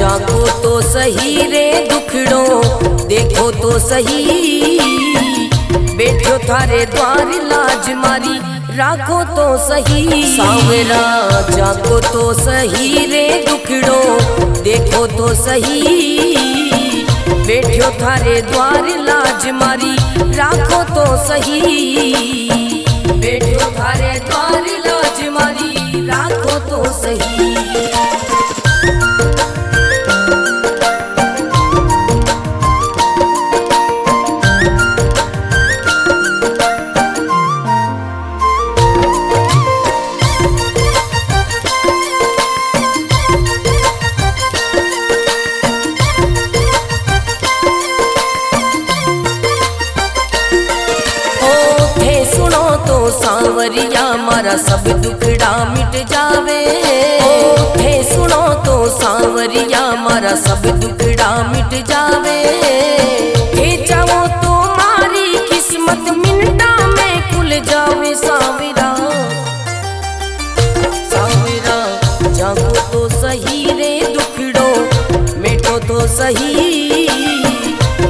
जागो तो सही रे दुखड़ो देखो तो सही, बैठो थारे द्वार लाज मारी राखो तो सही। सांवरा जागो तो सही रे दुखड़ो देखो तो सही, बैठो थारे द्वार लाज मारी राखो तो सही, बैठो थारे द्वार लाज मारी राखो तो सही। सांवरिया मारा सब दुखड़ा मिट जावे, थे सुनो तो सांवरिया मारा सब दुखड़ा मिट जावे। थे चाहो तो मारी किस्मत मिनटा में खुल जावे। सांवरा सांवरा जागो तो सही रे दुखड़ो मिटो तो सही,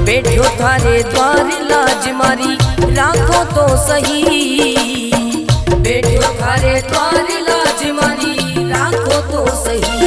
बैठो थारे द्वार लाज मारी राखो तो सही, बैठो थारे द्वार लाज मारी राखो तो सही।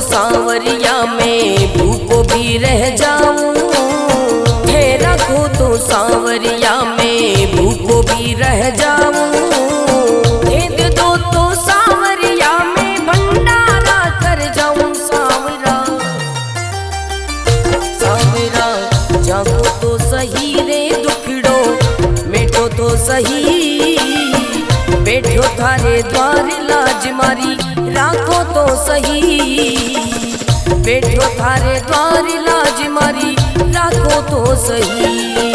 सांवरिया में भूखो भी रह जाऊं, थे रखो तो सांवरिया में भूखो भी रह जाऊं। दे दो तो सांवरिया में भंडारा कर जाऊं। सांवरा सांवरा जागो तो सही रे दुखड़ो मिटो तो सही, बैठो थारे द्वार लाज मारी राखो तो सही, बैठो थारे द्वार लाज मारी राखो तो सही,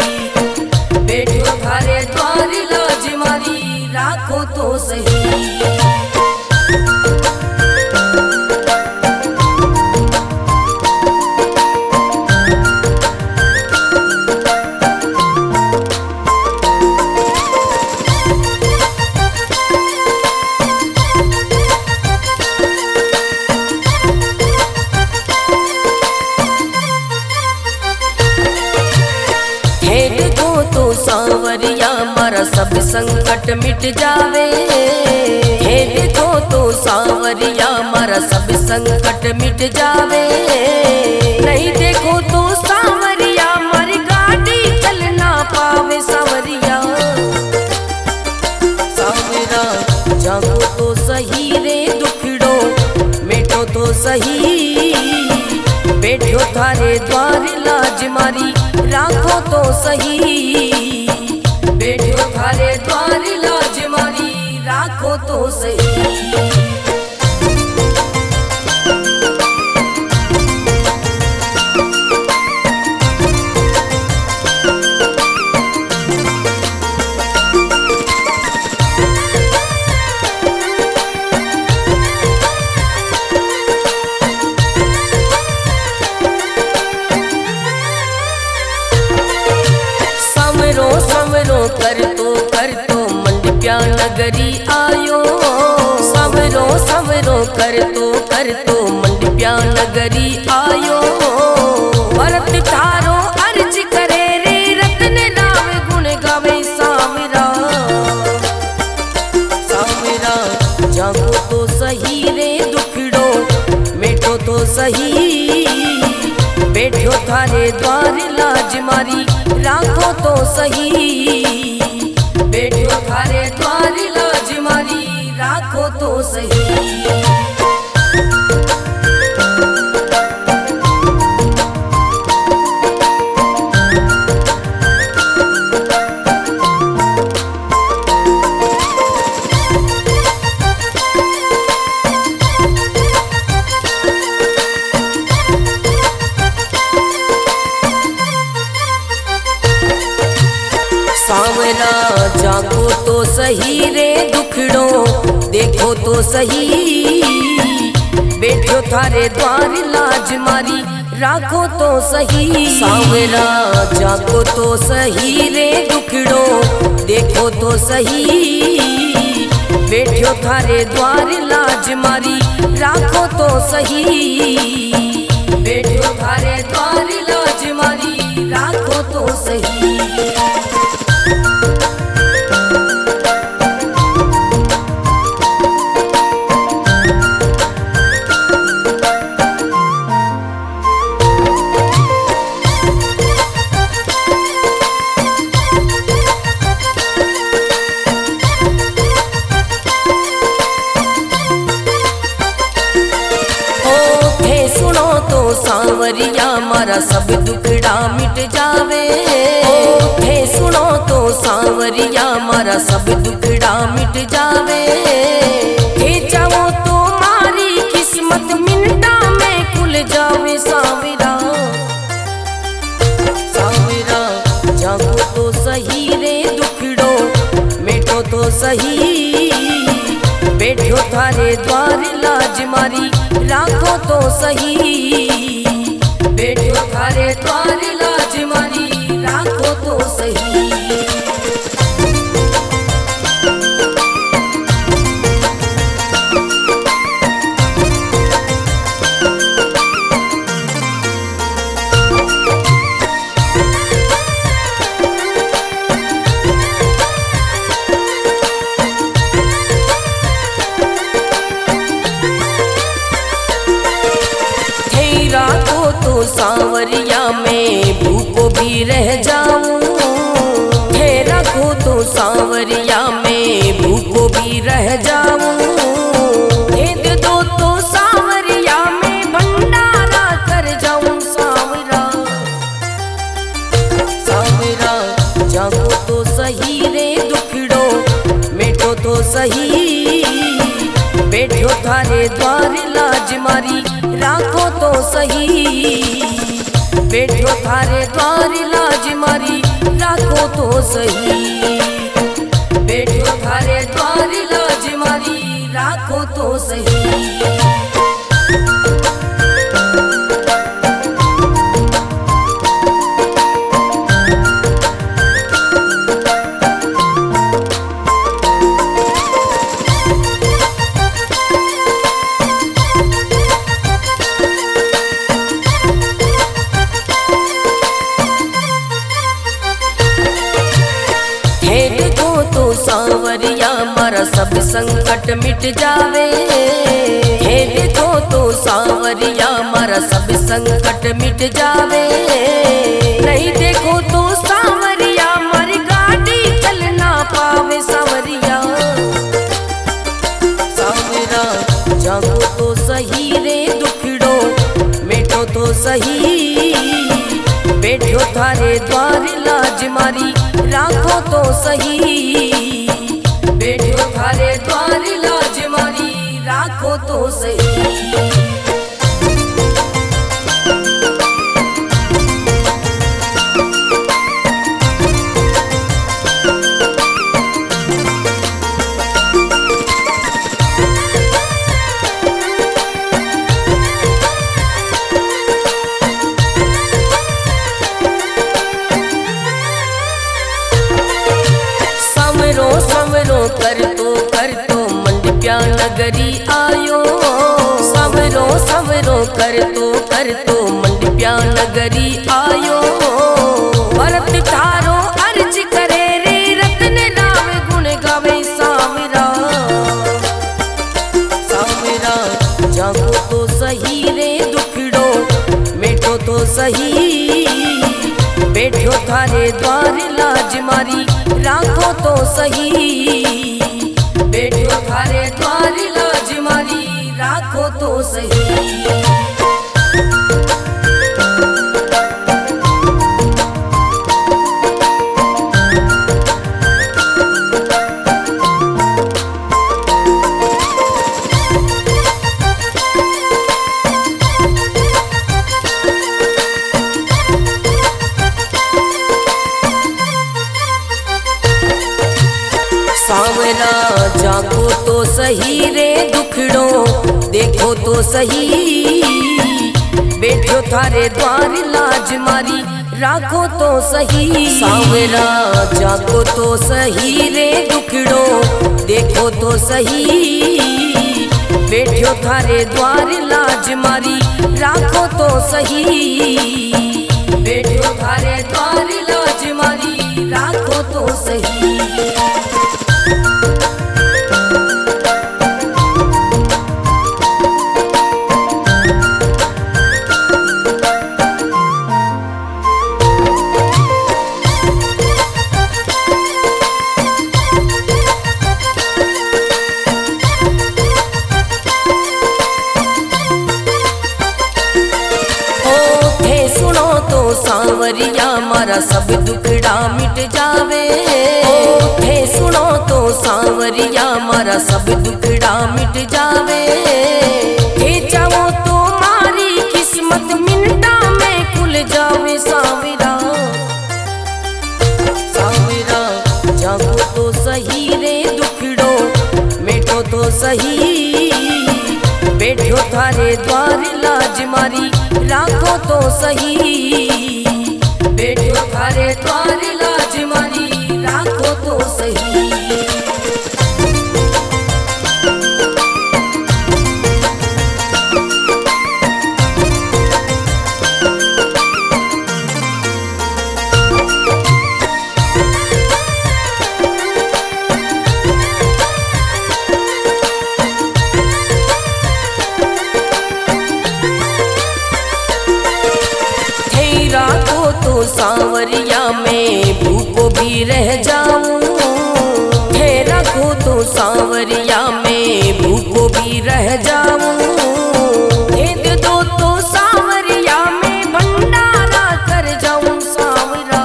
बैठो थारे द्वार लाज मारी राखो तो सही। सांवरिया मारा सब संकट मिट जावे, हे देखो तो सांवरिया मारा सब संकट मिट जावे। नहीं देखो तो सांवरिया मारी गाड़ी चल ना पावे। सांवरिया सांवरा जागो तो सही रे दुखड़ो मिटो तो सही, बैठो थारे द्वार लाज मारी राखो तो सही, बैठो थारे द्वार लाज मारी राखो तो सही। कर तो मंडप्या नगरी आयो, सवरो सवरो कर तो मंडप्या नगरी आयो। भरत थारो अर्ज करे रे रतन राव गुण गावे। सांवरा सांवरा जागो तो सही रे दुखड़ो मिटो तो सही, बैठो थारे द्वार लाज मारी राखो तो सही, बैठो थारे द्वार लाज मारी राखो तो सही। सही, बैठो थारे द्वार लाज मारी राखो तो सही। सांवरा जागो तो सही रे दुखड़ो देखो तो सही, बैठो थारे द्वार लाज मारी राखो तो सही, बैठो थारे द्वार लाज मारी राखो तो सही। सांवरिया मारा सब दुखड़ा मिट जावे, थे सुनो तो सांवरिया मारा सब दुखड़ा मिट जावे, थे चाहो तो मारी किस्मत मिनटा में खुल जावे। सांवरा सांवरा जागो तो सही रे दुखड़ो मिटो तो सही, बैठो थारे द्वार लाज मारी राखो तो सही, बैठो थारे द्वार लाज मारी राखो तो सही। सांवरिया में भूखो भी रह जाऊं, थे रखो तो सांवरिया में भूखो भी रह जाऊं, दे दो तो सांवरिया में भंडारा कर जाऊं। सांवरा सांवरा जागो तो सही रे दुखड़ो मिटो तो सही, बैठो थारे द्वार लाज मारी राखो तो सही, बैठो थारे द्वार लाज मारी राखो तो सही, बैठो थारे द्वार लाज मारी राखो तो सही। सांवरिया मारा सब संकट मिट जावे, हे देखो तो सांवरिया मारा सब संकट मिट जावे, नहीं देखो तो सांवरिया मारी गाड़ी चल ना पावे। सांवरिया सांवरा जागो तो सही रे दुखड़ो मिटो तो सही, बैठो थारे द्वार लाज मारी राखो तो सही, बैठो थारे द्वार लाज मारी राखो तो सही। कर तो मंडप्या नगरी आयो, सवरो सवरो कर तो मंडप्या नगरी आयो, भरत थारो अर्ज करे रे रतन राम गुण गावे। सांवरा सांवरा जागो तो सही रे दुखड़ो मिटो तो सही, बैठो थारे द्वार लाज मारी राखो तो सही, बैठो थारे द्वार लाज मारी राखो तो सही। सांवरा जागो तो सही रे दुख देखो तो सही। बैठो थारे द्वार लाज मारी राखो तो सही। सांवरा जागो तो सही रे दुखड़ो देखो तो सही। बैठो थारे द्वार लाज मारी राखो तो सही। बैठो थारे द्वार लाज मारी राखो तो सही। सांवरिया मारा सब दुखड़ा मिट जावे। थे सुनो तो सांवरिया मारा सब दुखड़ा मिट जावे। थे चाहो तो मारी किस्मत मिनटा में खुल जावे। सांवरा सांवरा जागो तो सही रे दुखड़ो मिटो तो सही। बैठो थारे द्वार लाज मारी राखो तो सही। बैठो थारे द्वार लाज मारी राखो तो सही। सांवरिया में भूखो भी रह जाऊं। थे रखो तो सांवरिया में भूखो भी रह जाऊं। दे दो तो सांवरिया में भंडारा कर जाऊं। सांवरा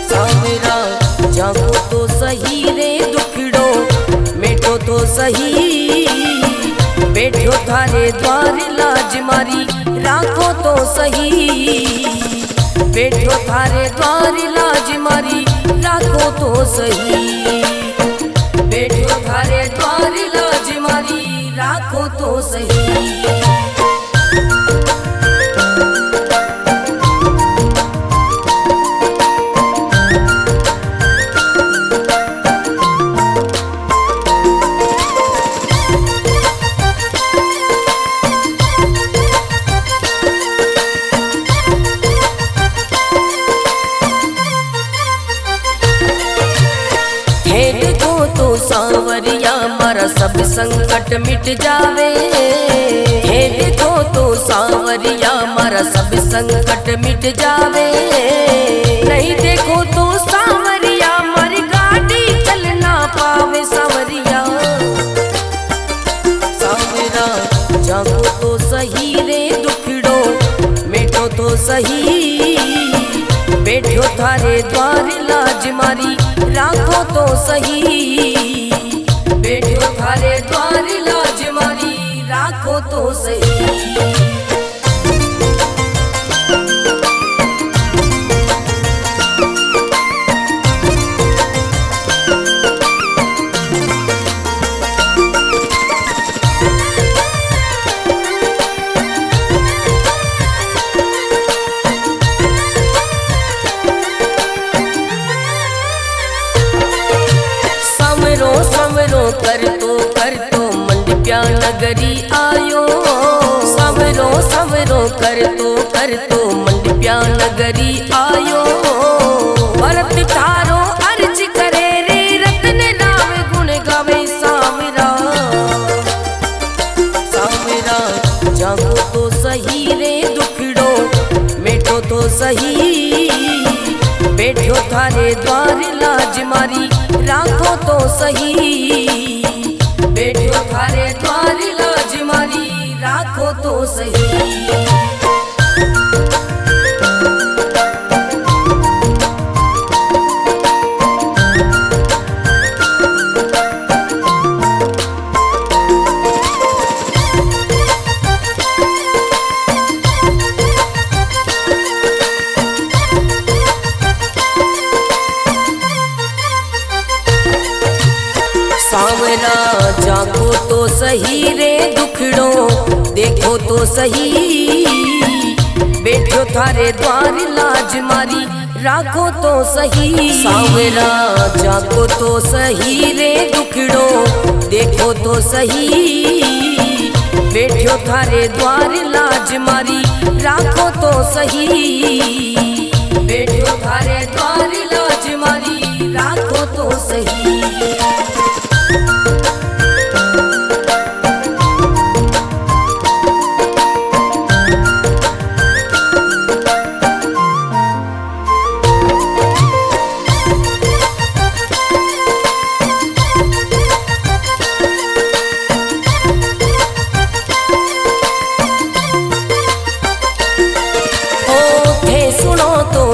सांवरा जागो तो सही रे दुखड़ो मिटो तो सही। बैठो थारे द्वार लाज मारी राखो तो सही। बैठो थारे द्वार लाज मारी राखो तो सही। बैठो थारे द्वार लाज मारी राखो तो सही। सांवरिया मारा सब संकट मिट जावे। हे देखो तो सांवरिया मारा सब संकट मिट जावे। नहीं देखो तो सांवरिया मारी गाड़ी चल ना पावे। सांवरिया सांवरा जागो तो सही रे दुखड़ो मिटो तो सही। बैठो थारे द्वार लाज मारी राखो तो सही। बैठो थारे द्वार लाज मारी राखो तो सही। कर तो मंडप्या नगरी आयो। सवरो सवरो कर तो मंडप्या नगरी आयो। भरत थारो अर्ज करे रे रतन राम गुण गावे। सांवरा सांवरा जागो तो सही रे दुखड़ो मिटो तो सही। बैठो थारे द्वार लाज मारी राखो तो सही। बैठो थारे द्वार लाज मारी राखो तो सही। सांवरा जागो तो तो सही रे दुखड़ो देखो तो सही, बैठो थारे द्वार लाज मारी राखो तो सही। सावरा जागो तो सही रे दुखड़ो देखो तो सही, बैठो थारे द्वार लाज मारी राखो तो सही, बैठो थारे द्वार लाज मारी राखो तो सही।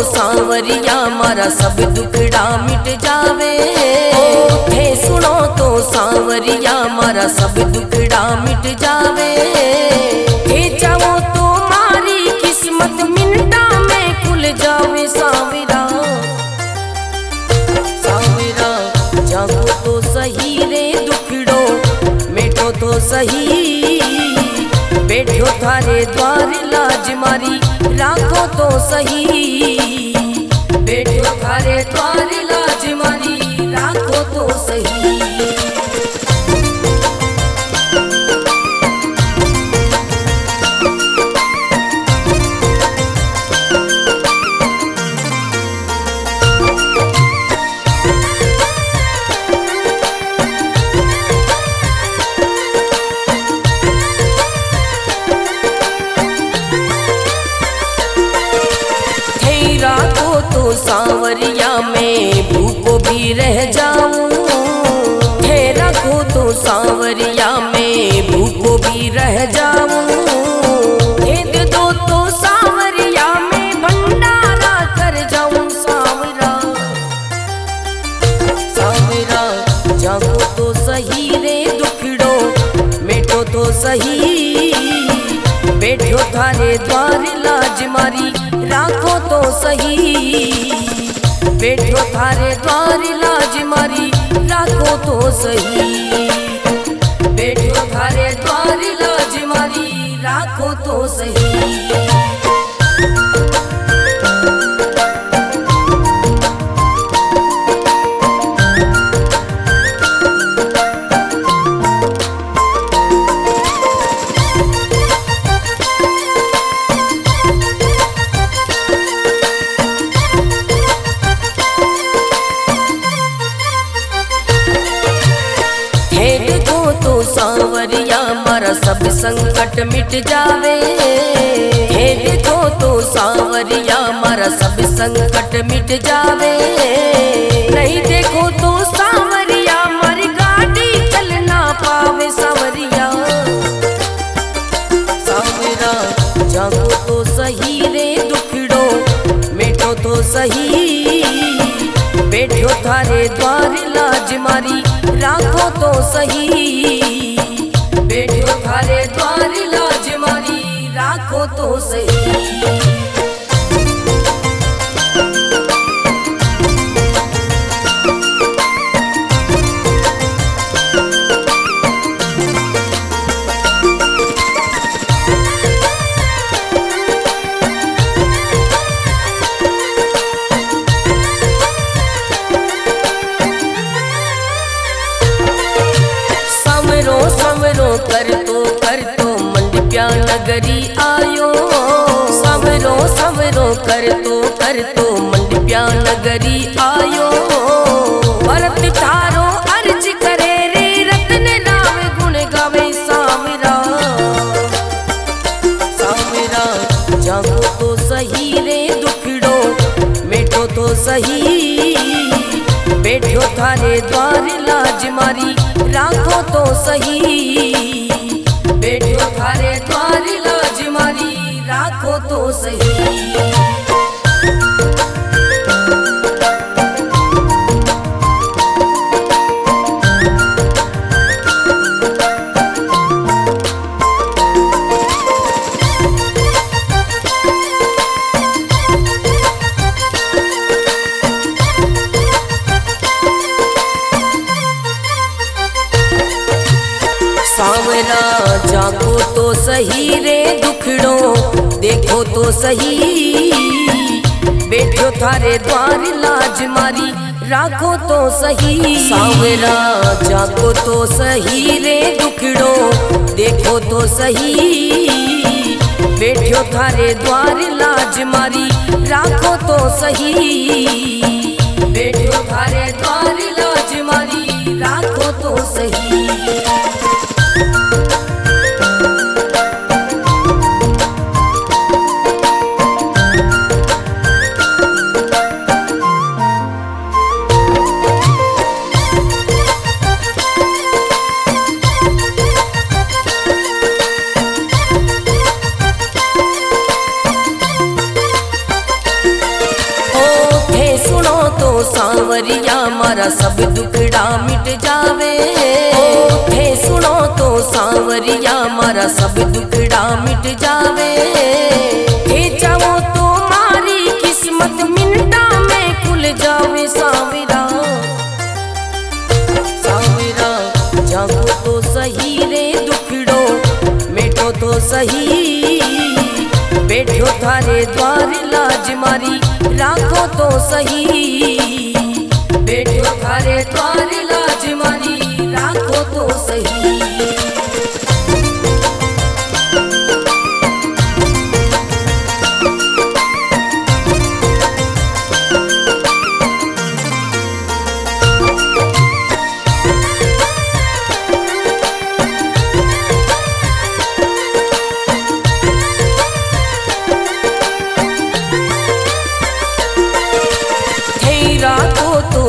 सांवरिया मारा सब दुखड़ा मिट जावे, थे सुनो तो सांवरिया मारा सब दुखड़ा मिट जावे, थे चाहो तो मारी किस्मत मिनटा में खुल जावे। सांवरा सांवरा जागो तो सही रे दुखड़ो मिटो तो सही, बैठो थारे द्वार लाज मारी राखो तो सही, बैठो थारे द्वार लाज मारी राखो तो सही। सांवरिया में भूखो भी रह जाऊं, थे रखो तो सांवरिया में भूखो भी रह जाऊं, दे दो तो सांवरिया में भंडारा कर जाऊं। सांवरा सांवरा जागो तो सही रे दुखड़ो मिटो तो सही, बैठो थारे द्वार लाज मारी राखो तो सही, बैठो थारे द्वार लाज मारी राखो तो सही, बैठो थारे द्वार लाज मारी राखो तो सही। सांवरिया मारा सब संकट मिट जावे, हे देखो तो सांवरिया मारा सब संकट मिट जावे, नहीं देखो तो सांवरिया मारी गाड़ी चल ना पावे। सांवरिया सांवरा जागो तो सही रे दुखड़ो मिटो तो सही, बैठो थारे द्वार लाज मारी राखो तो सही, बैठो थारे द्वार लाज मारी राखो तो सही। कर तो मंडप्या नगरी आयो, सवरो सवरो कर तो मंडप्या नगरी आयो, भरत थारो अर्ज करे रे रतन नाम गुण गावे। सांवरा सांवरा जागो तो सही रे दुखड़ो मिटो तो सही, बैठो थारे द्वार लाज मारी राखो तो सही, बैठो थारे द्वार लाज मारी राखो तो सही। जाको तो सही रे दुखड़ो देखो तो सही, बैठो थारे द्वार लाज मारी राखो तो सही। सावरा जाको तो सही रे दुखड़ो देखो तो सही, बैठो थारे द्वार लाज मारी राखो तो सही, बैठो थारे द्वार लाज मारी राखो तो सही। सांवरिया मारा सब दुखड़ा मिट जावे, थे सुनो तो सांवरिया मारा सब दुखड़ा मिट जावे, थे चाहो तो मारी किस्मत मिनटा में खुल जावे। सांवरा सांवरा जागो तो सही रे दुखड़ो मिटो तो सही, बैठो थारे द्वार लाज मारी राखो तो सही, बैठो थारे द्वार लाज मारी राखो तो सही।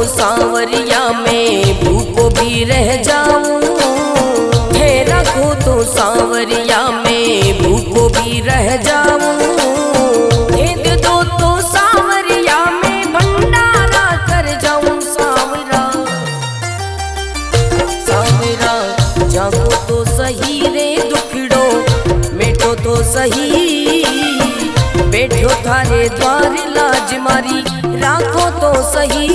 सांवरिया में भूखो भी रह जाऊं, थे रखो तो सांवरिया में भूखो भी रह जाऊं, दे दो तो सांवरिया में भंडारा कर जाऊं। सांवरा सांवरा जागो तो सही रे दुखड़ो मिटो तो सही, बैठो थारे द्वार लाज मारी राखो तो सही,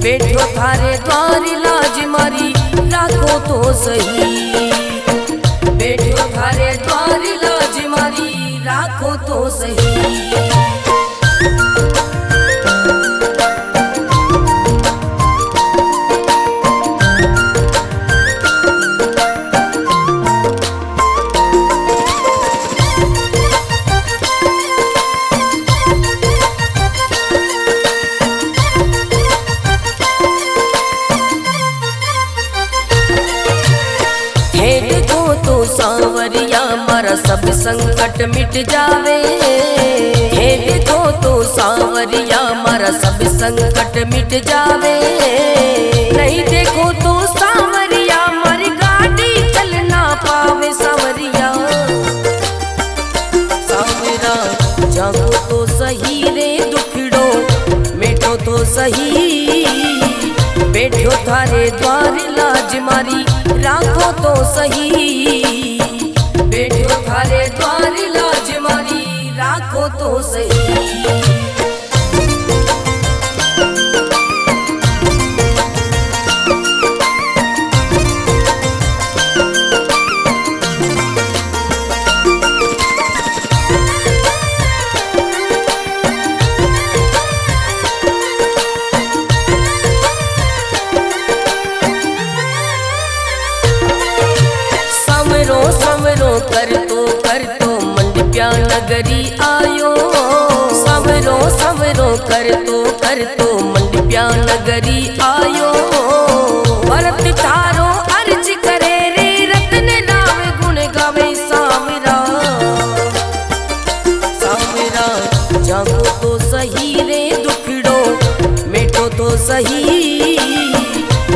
बैठो थारे द्वार लाज मारी राखो तो सही, बैठो थारे द्वार लाज मारी राखो तो सही। सांवरिया मारा सब संकट मिट जावे, हे देखो तो सांवरिया मारा सब संकट मिट जावे, नहीं देखो तो सांवरिया मारी गाड़ी चल ना पावे। सांवरिया सांवरा जागो तो सही रे दुखड़ो मिटो तो सही, बैठो थारे द्वार लाज मारी राखो तो सही, बैठो थारे द्वार लाज मारी राखो तो सही। कर तो मंडप्या नगरी आयो, सवरो सवरो कर तो मंडप्या नगरी आयो, भरत थारो अर्ज करे रे रतन नाम गुण गावे। सांवरा सांवरा जागो तो सही रे दुखड़ो मिटो तो सही,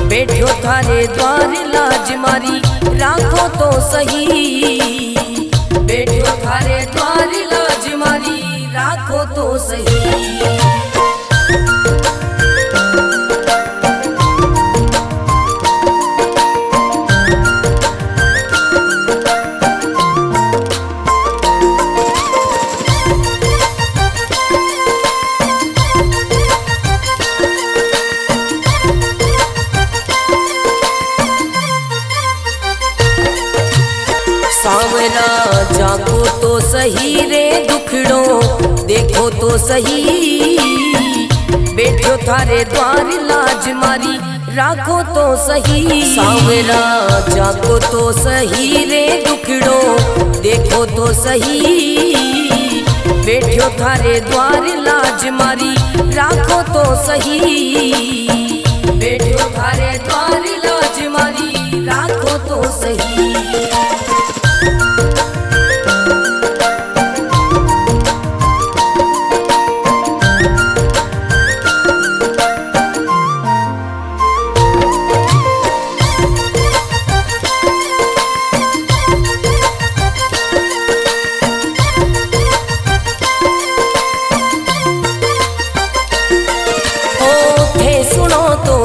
बैठो थारे द्वार लाज मारी राखो तो सही, बैठो थारे द्वार लाज मारी राखो तो सही। सांवरा जागो तो सही रे दुखड़ो देखो तो सही, बैठो थारे द्वार लाज मारी राखो तो सही। सांवरा जागो तो सही रे दुखड़ो देखो तो सही, बैठो थारे द्वार लाज मारी राखो तो सही, बैठो थारे द्वार लाज मारी राखो तो सही।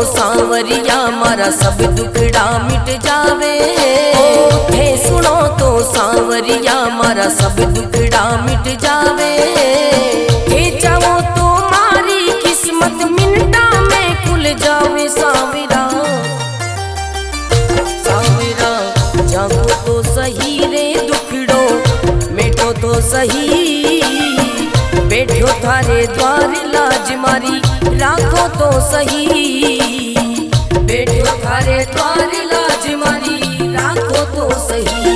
सांवरिया मारा सब दुखड़ा मिट जावे, थे सुनो तो सांवरिया मारा सब दुखड़ा मिट जावे, थे चाहो तो मारी किस्मत मिनटा में खुल जावे। सांवरा सांवरा जागो तो सही रे दुखड़ो मिटो तो सही, बैठो थारे द्वार लाज मारी राखो तो सही, बैठो थारे द्वार लाज मारी राखो तो सही।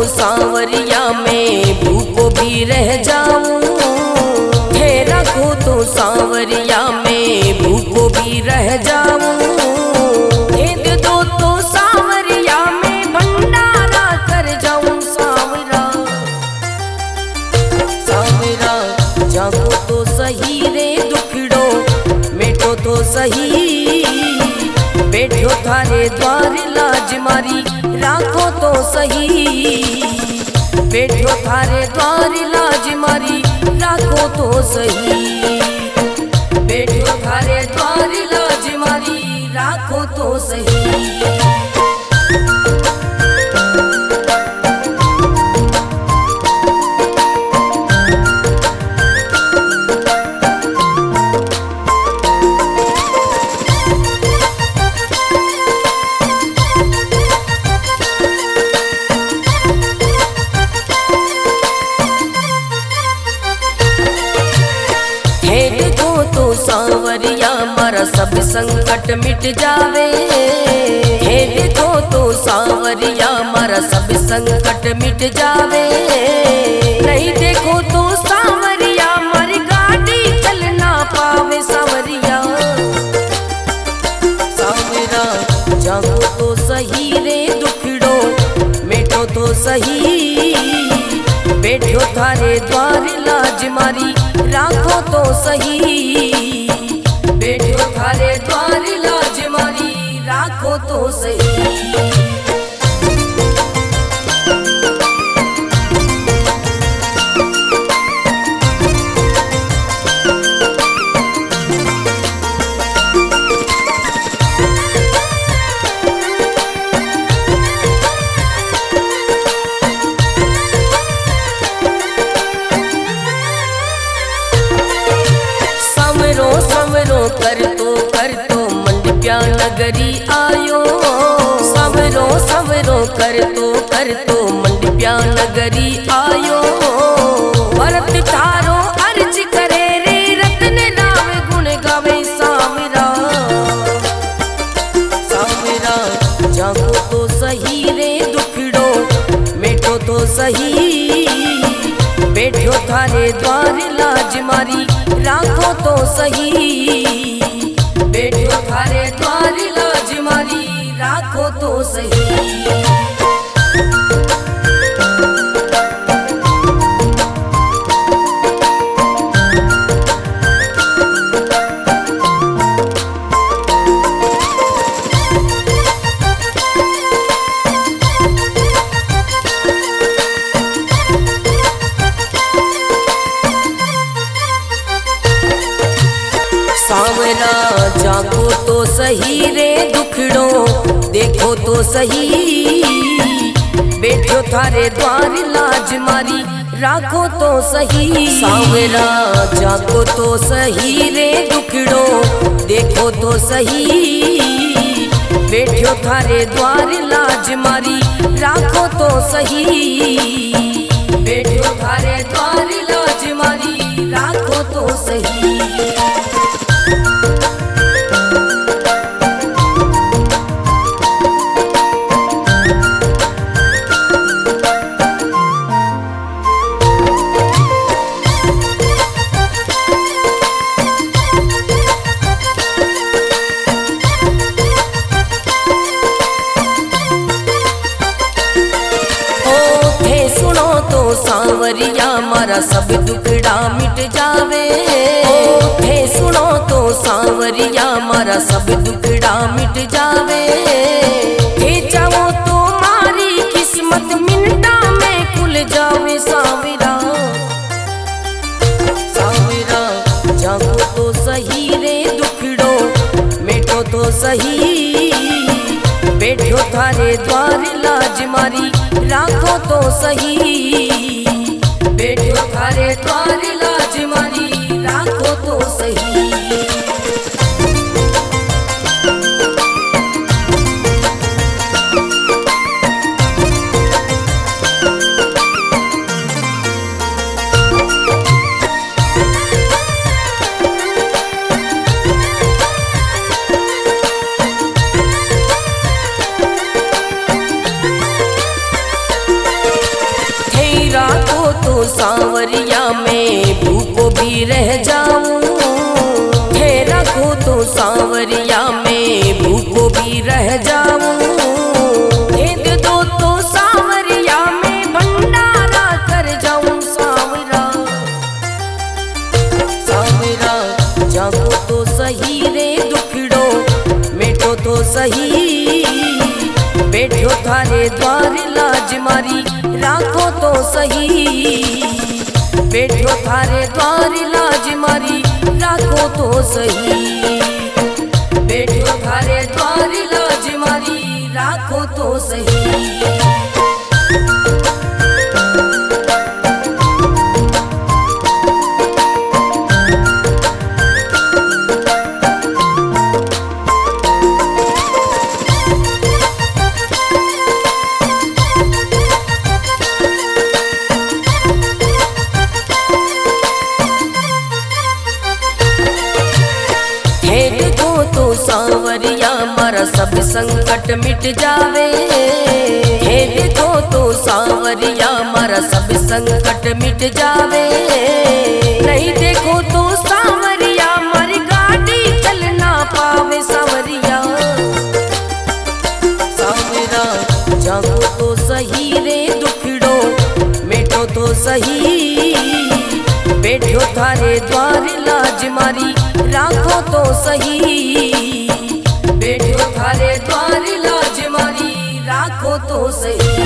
सांवरिया में भूखो भी रह जाऊं, थे रखो तो सांवरिया में भूखो भी रह जाऊं, भेद दो तो सांवरिया में भंडारा कर जाऊं। सांवरा सांवरा जागो तो सही रे दुखड़ो मिटो तो सही, बैठो थारे द्वार लाज मारी राखो तो सही, बैठो थारे द्वार लाज मारी राखो तो सही, बैठो थारे द्वार लाज मारी राखो तो सही। सांवरिया मारा सब संकट मिट जावे, हे देखो तो सांवरिया मारा सब संकट मिट जावे, नहीं देखो तो सांवरिया मारी गाड़ी चल ना पावे। सांवरिया सांवरा जागो तो सही रे दुखड़ो मिटो तो सही, बैठो थारे द्वार लाज मारी राखो तो सही, बैठो थारे द्वार लाज मारी राखो तो सही। कर तो मंडप्या नगरी आयो, सवरो सवरो कर तो मंडप्या नगरी आयो, भरत थारो अर्ज करे रे रतन राम गुण गावे। सांवरा सांवरा जागो तो सही रे दुखड़ो मिटो तो सही, बैठो थारे द्वार लाज मारी राखो तो सही, बैठो थारे द्वार लाज मारी राखो तो सही। जागो तो सही रे दुखड़ो देखो तो सही, बैठो थारे द्वार लाज मारी राखो तो सही। सावरा जागो तो सही रे दुखड़ो देखो तो सही, बैठो थारे द्वार लाज मारी राखो तो सही, बैठो थारे द्वार लाज मारी राखो तो सही। सांवरिया मारा सब दुखड़ा मिट जावे, थे सुनो तो सांवरिया मारा सब दुखड़ा मिट जावे, थे चाहो तो मारी किस्मत मिनटा में खुल जावे। सांवरा सांवरा जागो तो सही रे दुखड़ो मिटो तो सही, बैठो थारे द्वार लाज मारी राखो तो सही, बैठो थारे द्वार लाज मारी राखो तो सही। सांवरिया में भूखो भी रह जाऊं, थे रखो तो सांवरिया में भूखो भी रह जाऊं, भेद दो तो सांवरिया में भंडारा कर जाऊं। सांवरा सांवरा जागो तो सही रे दुखड़ो मिटो तो सही, बैठो थारे द्वार लाज मारी राखो तो सही, बैठो थारे द्वार लाज मारी राखो तो सही, बैठो थारे द्वार लाज मारी राखो तो सही। सांवरिया मारा सब संकट मिट जावे, हे देखो तो सांवरिया मारा सब संकट मिट जावे, नहीं देखो तो सांवरिया मारी गाड़ी चल ना पावे। सांवरिया सांवरा जागो तो सही रे दुखड़ो मिटो तो सही, बैठो थारे द्वार लाज मारी राखो तो सही, बैठो थारे द्वार लाज मारी राखो तो सही।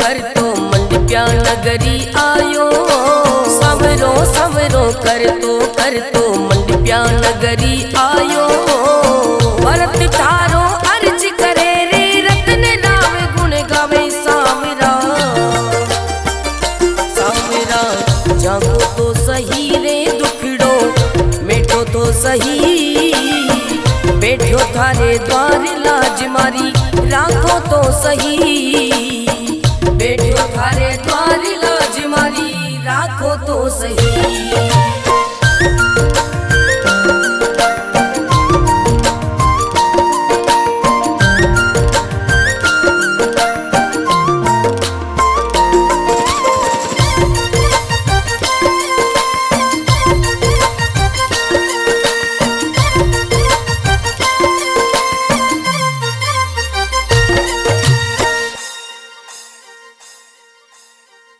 कर तो मंडप्या नगरी आयो, सवरो सवरो कर तो मंडप्या नगरी आयो, भरत थारो अर्ज करे रे रतन राव गुण गावे। सांवरा सांवरा जागो तो सही रे दुखड़ो मिटो तो सही, बैठो थारे द्वार लाज मारी राखो तो सही, बैठो थारे द्वार लाज मारी राखो तो सही।